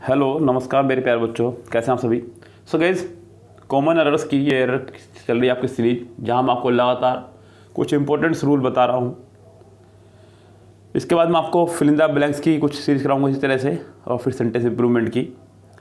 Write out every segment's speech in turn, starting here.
Hello नमस्कार मेरे प्यारे बच्चों, कैसे हैं आप सभी। सो गाइस, कॉमन एरर्स की ये एरर चल रही है आपकी सीरीज, जहां मैं आपको लगातार कुछ इंपॉर्टेंट्स रूल बता रहा हूं। इसके बाद मैं आपको फिल इन द ब्लैंक्स की कुछ सीरीज कराऊंगा इसी तरह से, और फिर सेंटेंस इंप्रूवमेंट की।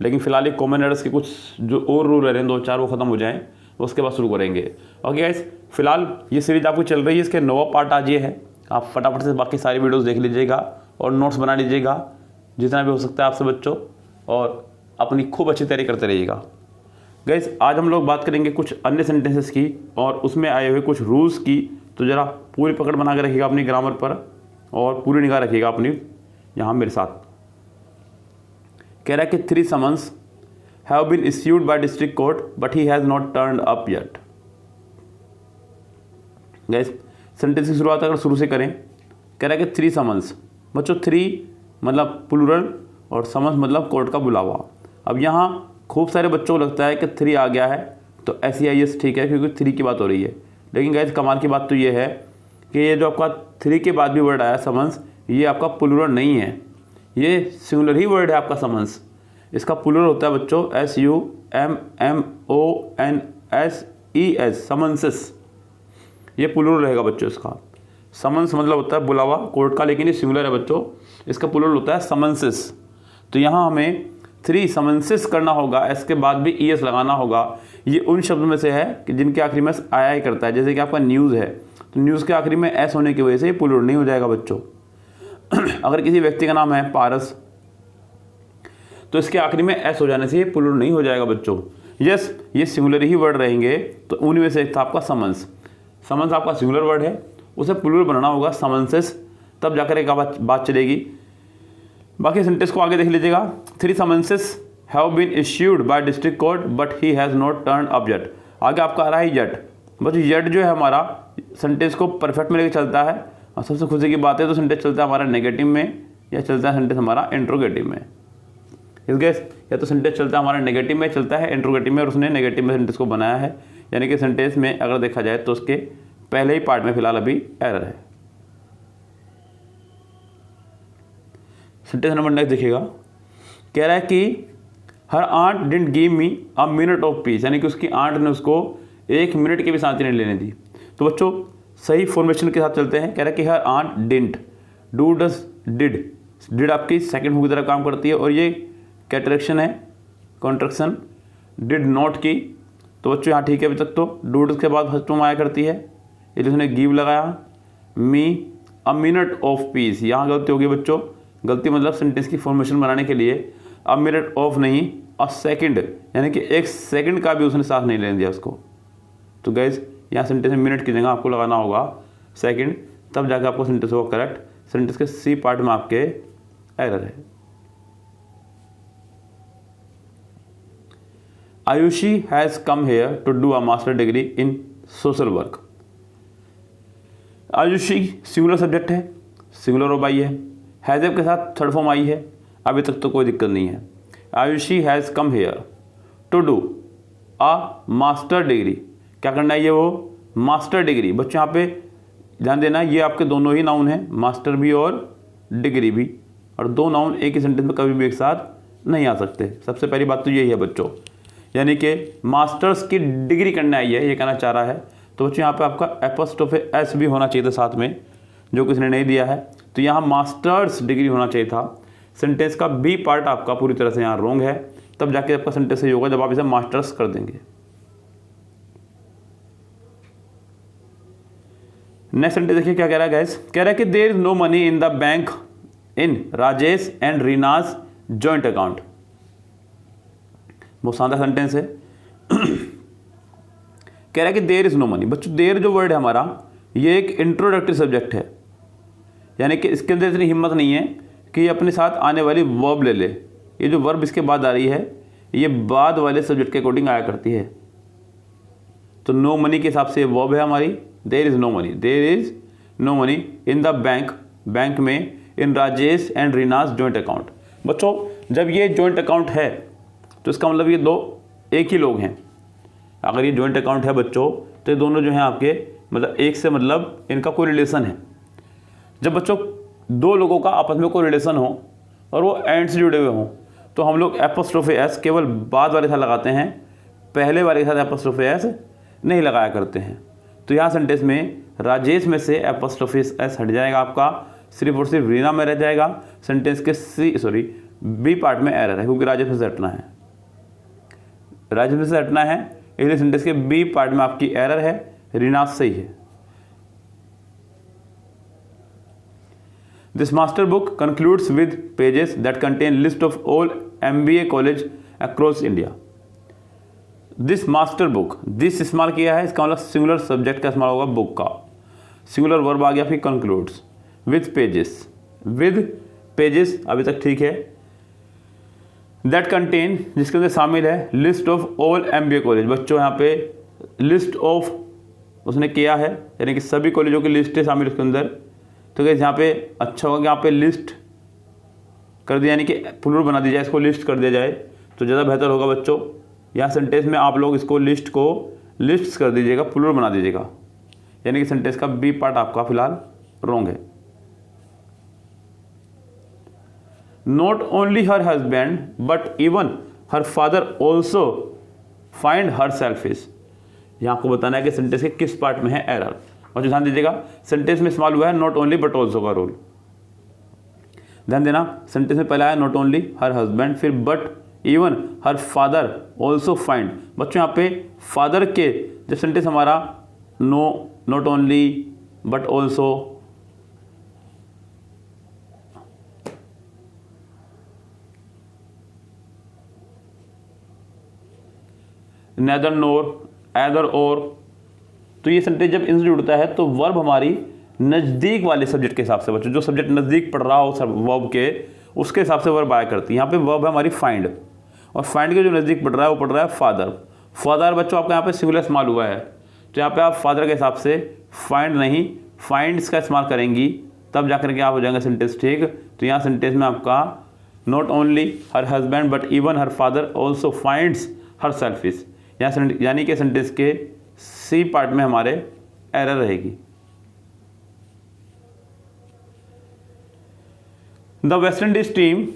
लेकिन फिलहाल ये कॉमन एरर्स के कुछ जो और रूल रह रहे हैं 2-4 वो ख़त्म हो जाएँ, उसके बाद शुरू करेंगे। ओके गाइस, फिलहाल ये सीरीज आपको चल रही है, इसके 9वां पार्ट आज ये है। आप फटाफट से बाकी सारी वीडियोज़ देख लीजिएगा और नोट्स बना लीजिएगा जितना भी हो सकता है आपसे बच्चों, और अपनी खूब अच्छी तैयारी करते रहिएगा। गाइस, आज हम लोग बात करेंगे कुछ अन्य सेंटेंसेस की और उसमें आए हुए कुछ रूल्स की। तो ज़रा पूरी पकड़ बना के रखिएगा अपनी ग्रामर पर और पूरी निगाह रखिएगा अपनी यहाँ मेरे साथ। कह रहा है कि 3 summons have been issued by district court but he has not turned up yet. Guys, sentence की शुरुआत अगर शुरू से करें, कह रहा है कि 3 समन्स। बच्चों 3 मतलब प्लूरल और समन्स मतलब कोर्ट का बुलावा। अब यहाँ खूब सारे बच्चों को लगता है कि 3 आ गया है तो SEIS ठीक है, क्योंकि 3 की बात हो रही है। लेकिन गाइस, कमाल की बात तो ये है कि ये जो आपका 3 के बाद भी वर्ड आया समन्स, ये आपका प्लूरल नहीं है, ये सिंगुलर ही वर्ड है आपका समन्स। इसका प्लूरल होता है बच्चों SUMMONSES, समन्सेस। ये प्लूरल रहेगा बच्चों इसका। समन्स मतलब होता है बुलावा कोर्ट का, लेकिन ये सिंगुलर है बच्चों, इसका प्लूरल होता है समन्सेस। तो यहाँ हमें 3 समन्सेस करना होगा, इसके बाद भी ES लगाना होगा। ये उन शब्दों में से है कि जिनके आखिरी में आया ही करता है। जैसे कि आपका न्यूज़ है, तो न्यूज़ के आखिरी में S होने की वजह से ये प्लूरल नहीं हो जाएगा बच्चों। अगर किसी व्यक्ति का नाम है पारस, तो इसके आखिरी में S हो जाने से ये प्लूरल नहीं हो जाएगा बच्चों। यस, ये सिंगुलर ही वर्ड रहेंगे। तो उन्हीं में से एक था आपका समन्स। समन्स आपका सिंगुलर वर्ड है, उसे प्लूरल बनाना होगा समन्सेस, तब जाकर एक बात चलेगी। बाकी सेंटेंस को आगे देख लीजिएगा। 3 summonses have been issued by district court but he has not turn up yet. आगे आपका आ रहा है येट। बस येट जो है हमारा सेंटेंस को परफेक्ट में लेकर चलता है, और सबसे खुशी की बात है तो सेंटेंस चलता है हमारा नेगेटिव में या चलता है सेंटेंस हमारा इंट्रोगेटिव में। इस गैस, या तो सेंटेंस चलता है हमारा नेगेटिव में, चलता है इंट्रोगेटिव में, और उसने नेगेटिव में सेंटेंस को बनाया है। यानी कि सेंटेंस में अगर देखा जाए तो उसके पहले ही पार्ट में फिलहाल अभी एरर है। सेंटेंस नंबर नेक्स्ट देखिएगा। कह रहा है कि her aunt didn't give me a minute of peace, यानी कि उसकी आंट ने उसको 1 मिनट की भी शांति नहीं लेने दी। तो बच्चों सही फॉर्मेशन के साथ चलते हैं। कह रहा है कि her aunt didn't, do does did, did आपकी सेकंड हूँ की तरह काम करती है, और ये कैटरेक्शन है, कॉन्ट्रैक्शन। डिड नॉट की, तो बच्चों यहाँ ठीक है अभी तक। तो डूड के बाद फर्स्ट फॉर्म आया करती है, ये उसने गिव लगाया। मी अ मिनट ऑफ पीस, यहाँ गलती होगी बच्चों। गलती मतलब सेंटेंस की फॉर्मेशन बनाने के लिए अ मिनट ऑफ नहीं, अ सेकंड, यानी कि 1 सेकंड का भी उसने साथ नहीं लेने दिया उसको। तो गाइस, यहाँ सेंटेंस में मिनट की जगह आपको लगाना होगा सेकंड, तब जाकर आपको सेंटेंस होगा करेक्ट। सेंटेंस के सी पार्ट में आपके एरर है। Ayushi has come here to do a master degree in social work. Ayushi singular subject है, सिंगुलर ऑफ आई है, हैज़ के साथ थर्ड फॉर्म आई है, अभी तक तो कोई दिक्कत नहीं है। Ayushi has come here to do a master degree. क्या करना है, ये वो मास्टर डिग्री। बच्चों यहाँ पे ध्यान देना, ये आपके दोनों ही नाउन हैं, मास्टर भी और डिग्री भी, और 2 नाउन एक ही सेंटेंस में कभी भी एक साथ नहीं आ सकते। सबसे पहली बात तो यही है बच्चों, यानी कि मास्टर्स की डिग्री करने आई है, ये कहना चाह रहा है। तो बच्चों यहाँ पे आपका एपोस्ट्रोफे S भी होना चाहिए था साथ में, जो किसी ने नहीं दिया है। तो यहाँ मास्टर्स डिग्री होना चाहिए था। सेंटेंस का बी पार्ट आपका पूरी तरह से यहाँ रॉन्ग है, तब जाके आपका सेंटेंस सही होगा जब आप इसे मास्टर्स कर देंगे। नेक्स्ट सेंटेंस देखिए क्या कह रहा है गाइस। कह रहा है कि there is no money in the bank in Rajesh and Reena's joint account. बहुत शानदार सेंटेंस है। कह रहा है कि देयर इज नो मनी। बच्चों देयर जो वर्ड है हमारा, ये एक इंट्रोडक्टरी सब्जेक्ट है, यानी कि इसके अंदर इतनी हिम्मत नहीं है कि ये अपने साथ आने वाली वर्ब ले ले। ये जो वर्ब इसके बाद आ रही है, ये बाद वाले सब्जेक्ट के अकॉर्डिंग आया करती है। तो नो मनी के हिसाब से वर्ब है हमारी, there is no money. There is no money in the bank, bank में, in Rajesh and Reena's joint account. बच्चों जब ये जॉइंट अकाउंट है तो इसका मतलब ये 2 एक ही लोग हैं। अगर ये जॉइंट अकाउंट है बच्चों, तो ये दोनों जो हैं आपके मतलब एक से मतलब इनका कोई रिलेशन है। जब बच्चों 2 लोगों का आपस में कोई रिलेशन हो और वो एंड से जुड़े हुए हों, तो हम लोग एपोस्ट्रोफे एस केवल बाद वाले साथ लगाते हैं, पहले वाले के साथ एपोस्ट्रोफे एस नहीं लगाया करते हैं। तो यहाँ सेंटेंस में राजेश में से एपोस्ट्रोफे एस हट जाएगा, आपका सिर्फ और सिर्फ रीना में रह जाएगा। सेंटेंस के बी पार्ट में एरर है, क्योंकि राजेश में से हटना है, राजेश में से हटना है, इसलिए सेंटेंस के बी पार्ट में आपकी एरर है, रीना सही है। This master book concludes with pages that contain list of all MBA college across India. This master book, this इस्तेमाल किया है, इसका मतलब सिंगुलर सब्जेक्ट का इस्तेमाल होगा, बुक का सिंगुलर वर्ब आ गया, फिर कंक्लूड्स विद पेजेस अभी तक ठीक है। दैट कंटेन जिसके अंदर शामिल है list of all MBA college, बच्चों यहाँ पे लिस्ट ऑफ उसने किया है, यानी कि सभी कॉलेजों की लिस्ट है शामिल उसके अंदर। तो क्या यहाँ पे अच्छा होगा कि यहाँ पे लिस्ट कर दिया, यानी कि प्लूरल बना दी जाए, इसको लिस्ट कर दिया जाए तो ज़्यादा बेहतर होगा बच्चों। यहाँ सेंटेंस में आप लोग इसको लिस्ट को लिस्ट्स कर दीजिएगा, प्लूरल बना दीजिएगा, यानी कि सेंटेंस का बी पार्ट आपका फिलहाल रॉन्ग है। Not only her husband but even her father also find her selfish. यहाँ आपको बताना है कि सेंटेंस के किस पार्ट में है एरर, और ध्यान दीजिएगा सेंटेंस में इस्तेमाल हुआ है नॉट ओनली बट ऑल्सो का रूल। ध्यान देना, सेंटेंस में पहला है नॉट ओनली हर हस्बैंड, फिर but even her father also find. बच्चों यहाँ पे फादर के जब सेंटेंस हमारा not only but also, neither nor, either और, तो ये सेंटेंस जब इनसे जुड़ता है तो वर्ब हमारी नज़दीक वाले सब्जेक्ट के हिसाब से, बच्चों जो सब्जेक्ट नज़दीक पढ़ रहा हो वर्ब के, उसके हिसाब से वर्ब आया करती है। यहाँ पे वर्ब है हमारी फाइंड, और फाइंड के जो नज़दीक पढ़ रहा है वो पढ़ रहा है फादर। फादर बच्चों आपका यहाँ पे सिंगुलर इस्तेमाल हुआ है, तो यहाँ पे आप फादर के हिसाब से फाइंड नहीं फाइंड्स का इस्तेमाल करेंगी, तब जाकर के आप हो जाएंगे सेंटेंस ठीक। तो यहाँ सेंटेंस में आपका not only her husband but even her father also finds her selfish, यानी कि सेंटेंस के सी पार्ट में हमारे एरर रहेगी। The West Indies team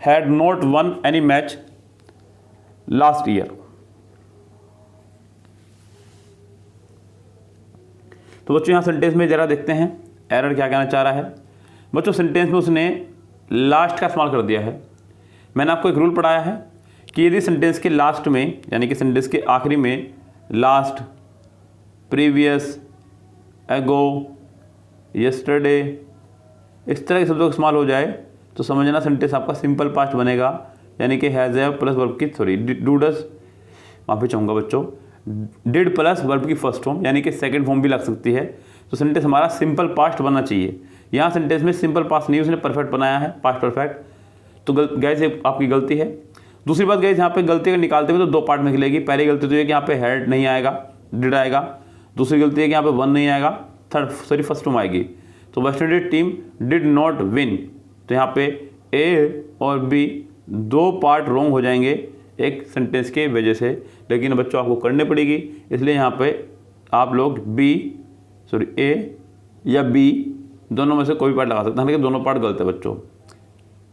had not one any match last year. तो बच्चों यहाँ सेंटेंस में जरा देखते हैं एरर क्या कहना चाह रहा है। बच्चों सेंटेंस में उसने लास्ट का इस्तेमाल कर दिया है। मैंने आपको एक रूल पढ़ाया है कि यदि सेंटेंस के लास्ट में, यानी कि सेंटेंस के आखिरी में लास्ट, प्रीवियस, एगो, यस्टरडे, इस तरह के शब्दों का इस्तेमाल हो जाए तो समझना सेंटेंस आपका सिंपल पास्ट बनेगा, यानी कि हैज़ हैव प्लस वर्ब की डू डज, माफी चाहूँगा बच्चों, डिड प्लस वर्ब की फर्स्ट फॉर्म, यानी कि सेकंड फॉर्म भी लग सकती है। तो सेंटेंस हमारा सिंपल पास्ट बनना चाहिए। यहाँ सेंटेंस में सिंपल पास्ट नहीं, उसने परफेक्ट बनाया है, पास्ट परफेक्ट। तो गाइस ये आपकी गलती है। दूसरी बात गाइस, यहाँ पे गलती अगर निकालते हुए तो दो पार्ट में निकलेगी। पहली गलती तो ये कि यहाँ पे हैड नहीं आएगा, डिड आएगा। दूसरी गलती है कि यहाँ पे वन नहीं आएगा, फर्स्ट फॉर्म आएगी। तो West Indies team did not win, तो यहाँ पे ए और बी दो पार्ट रॉन्ग हो जाएंगे एक सेंटेंस के वजह से, लेकिन बच्चों आपको करने पड़ेगी। इसलिए यहाँ पे आप लोग ए या बी दोनों में से कोई पार्ट लगा सकते हैं, लेकिन दोनों पार्ट गलत है बच्चों।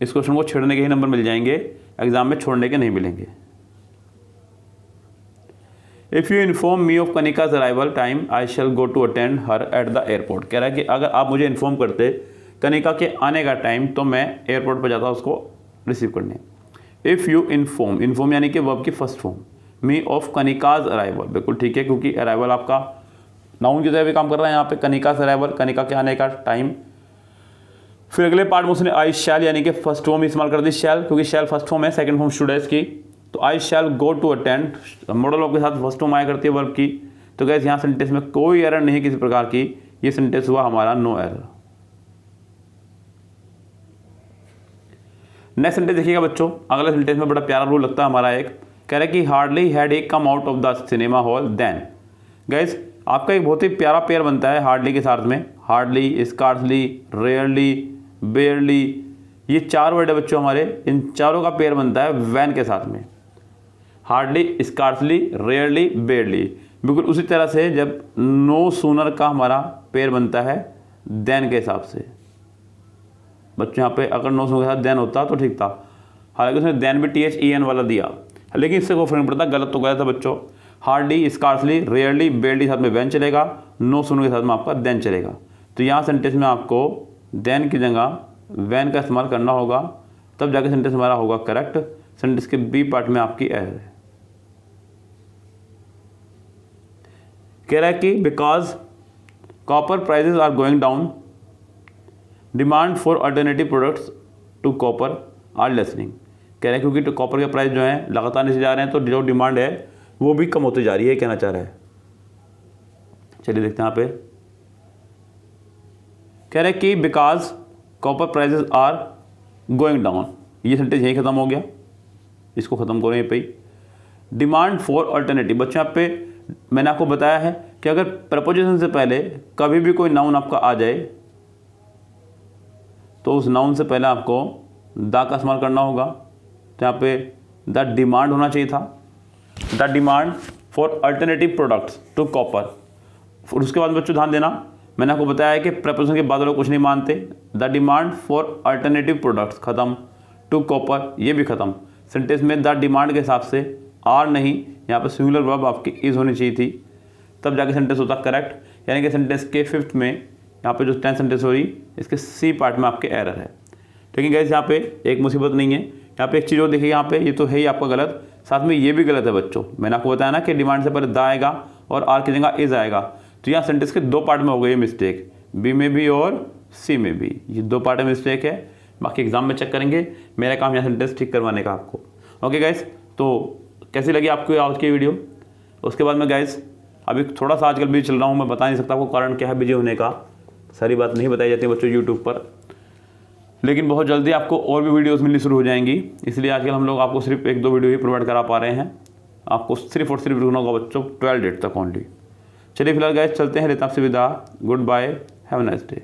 इस क्वेश्चन को छेड़ने के ही नंबर मिल जाएंगे, एग्जाम में छोड़ने के नहीं मिलेंगे। If you inform me of Kanika's arrival time I shall go to attend her at the airport. कह रहा है कि अगर आप मुझे इन्फॉर्म करते कनिका के आने का टाइम तो मैं एयरपोर्ट पर जाता उसको रिसीव करने। इफ़ यू इन्फॉर्म यानी कि वर्ब की first form, me of Kanika's arrival, बिल्कुल ठीक है, क्योंकि अराइवल आपका नाउन की तरह भी काम कर रहा है यहाँ पे। कनिकाज अराइवल, कनिका के आने का टाइम। फिर अगले पार्ट में उसने आई शैल यानी कि फर्स्ट फॉर्म इस्तेमाल कर दी, शैल, क्योंकि शैल फर्स्ट फॉर्म है, सेकंड फॉर्म शुड है इसकी। तो I shall go to attend modal of के साथ फर्स्ट फॉर्म आया करती है वर्ब की। तो गैस यहाँ सेंटेंस में कोई एरर नहीं किसी प्रकार की, ये सेंटेंस हुआ हमारा नो एरर। नेक्स्ट सेंटेंस देखिएगा बच्चों, अगला सेंटेंस में बड़ा प्यारा रूल लगता है हमारा एक, कह रहा है कि hardly had a come out of the cinema hall then. Guys आपका एक बहुत ही प्यारा पेयर बनता है हार्डली के साथ में, हार्डली, स्कार्सली, रेयरली, बेयरली, ये चार वर्ड है बच्चों हमारे, इन चारों का पेयर बनता है वैन के साथ में। Hardly, scarcely, rarely, बेयरली। बिल्कुल उसी तरह से जब नो सूनर का हमारा पेयर बनता है देन के हिसाब से। बच्चों यहाँ पे अगर नो सूनर के साथ देन होता तो ठीक था। हालांकि उसने देन भी THEN वाला दिया, लेकिन इससे कोई फर्क नहीं पड़ता, गलत तो गलत है बच्चों। हार्डली, स्कार्सली, रेयरली, बेरली साथ में वैन चलेगा, नो सुनो के साथ में आपका देन चलेगा। तो यहाँ सेंटेंस में आपको देन की जगह वैन का इस्तेमाल करना होगा, तब जाके सेंटेंस हमारा होगा करेक्ट। सेंटेंस के बी पार्ट में आपकी एरर है। कह रहा है कि because copper prices are going down, demand for alternative products to copper are lessening. कह रहे हैं क्योंकि कॉपर के प्राइस जो हैं लगातार नीचे जा रहे हैं, तो जो डिमांड है वो भी कम होती जा रही है, कहना चाह रहा है। चलिए देखते हैं यहाँ पे। कह रहे हैं कि because copper prices are going down, ये सेंटेंस यहीं खत्म हो गया, इसको खत्म करो यहीं पे। डिमांड फॉर अल्टरनेटिव, बच्चों यहाँ पे मैंने आपको बताया है कि अगर प्रपोजिशन से पहले कभी भी कोई नाउन आपका आ जाए तो उस नाउन से पहले आपको द का इस्तेमाल करना होगा। तो यहाँ पे द डिमांड होना चाहिए था, the demand for alternative products to copper. फिर उसके बाद बच्चों ध्यान देना, मैंने आपको बताया है कि प्रपोजिशन के बाद लोग कुछ नहीं मानते। The demand for alternative products खत्म, टू कॉपर ये भी खत्म। सेंटेंस में द डिमांड के हिसाब से आर नहीं, यहाँ पर सिंगुलर वर्ब आपकी इज होनी चाहिए थी, तब जाके सेंटेंस होता करेक्ट। यानी कि सेंटेंस के फिफ्थ में यहाँ पे जो 10 सेंटेंस हो रही, इसके सी पार्ट में आपके एरर है। लेकिन गाइस यहाँ पे एक मुसीबत नहीं है, यहाँ पे एक चीज़ और देखिए, यहाँ पे ये तो है ही आपका गलत, साथ में ये भी गलत है बच्चों। मैंने आपको बताया ना कि डिमांड से पहले द आएगा और आर की जगह इज आएगा, तो यहाँ सेंटेंस के 2 पार्ट में हो गई मिस्टेक, बी में भी और सी में भी, ये 2 पार्ट में मिस्टेक है। बाकी एग्जाम में चेक करेंगे, मेरा काम यहाँ सेंटेंस ठीक करवाने का आपको। ओके गाइस, तो कैसी लगी आपको आज की वीडियो? उसके बाद में गाइस अभी थोड़ा सा आजकल बिजी चल रहा हूँ, मैं बता नहीं सकता आपको कारण क्या है बिजी होने का, सारी बात नहीं बताई जाती है बच्चों यूट्यूब पर, लेकिन बहुत जल्दी आपको और भी वीडियोस मिलनी शुरू हो जाएंगी। इसलिए आजकल हम लोग आपको सिर्फ 1-2 वीडियो ही प्रोवाइड करा पा रहे हैं, आपको सिर्फ और सिर्फ रुकना होगा बच्चों 12 डेट तक ओनली। चलिए फिलहाल गाइस चलते हैं, लेते हैं आपसे विदा, goodbye, have a nice day.